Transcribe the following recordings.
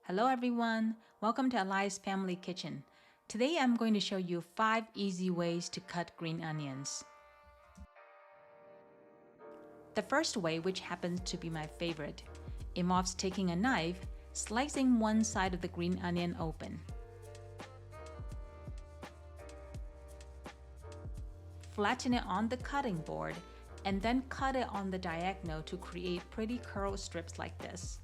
Hello everyone, welcome to Eli's Family Kitchen. Today I'm going to show you 5 easy ways to cut green onions. The first way, which happens to be my favorite, involves taking a knife, slicing one side of the green onion open. Flatten it on the cutting board and then cut it on the diagonal to create pretty curled strips like this.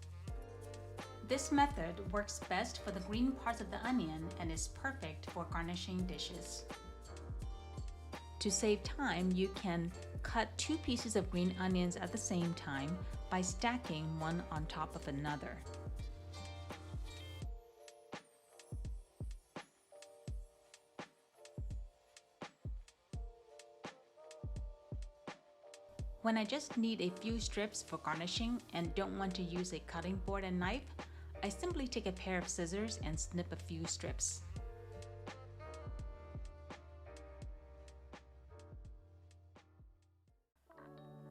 This method works best for the green parts of the onion and is perfect for garnishing dishes. To save time, you can cut 2 pieces of green onions at the same time by stacking one on top of another. When I just need a few strips for garnishing and don't want to use a cutting board and knife, I simply take a pair of scissors and snip a few strips.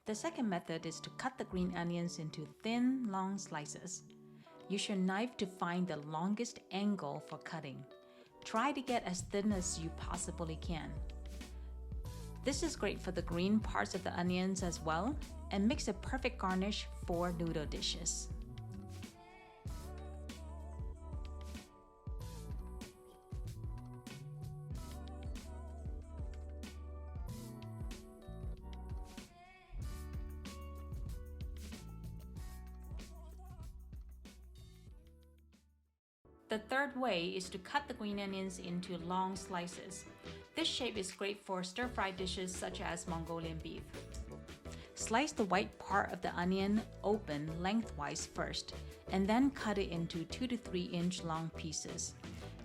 The second method is to cut the green onions into thin, long slices. Use your knife to find the longest angle for cutting. Try to get as thin as you possibly can. This is great for the green parts of the onions as well and makes a perfect garnish for noodle dishes. The third way is to cut the green onions into long slices. This shape is great for stir-fry dishes such as Mongolian beef. Slice the white part of the onion open lengthwise first, and then cut it into 2 to 3 inch long pieces.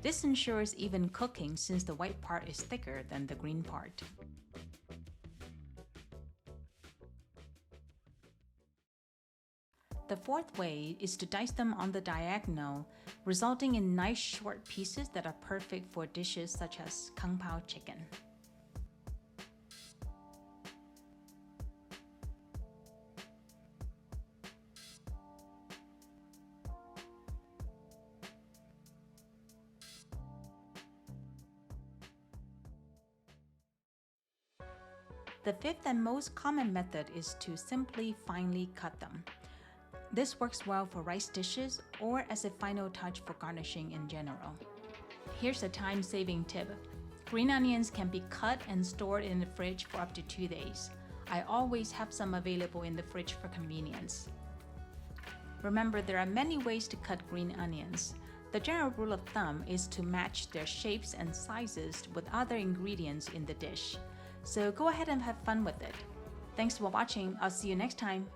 This ensures even cooking since the white part is thicker than the green part. The fourth way is to dice them on the diagonal, resulting in nice short pieces that are perfect for dishes such as Kung Pao chicken. The fifth and most common method is to simply finely cut them. This works well for rice dishes or as a final touch for garnishing in general. Here's a time-saving tip. Green onions can be cut and stored in the fridge for up to 2 days. I always have some available in the fridge for convenience. Remember, there are many ways to cut green onions. The general rule of thumb is to match their shapes and sizes with other ingredients in the dish. So go ahead and have fun with it. Thanks for watching. I'll see you next time.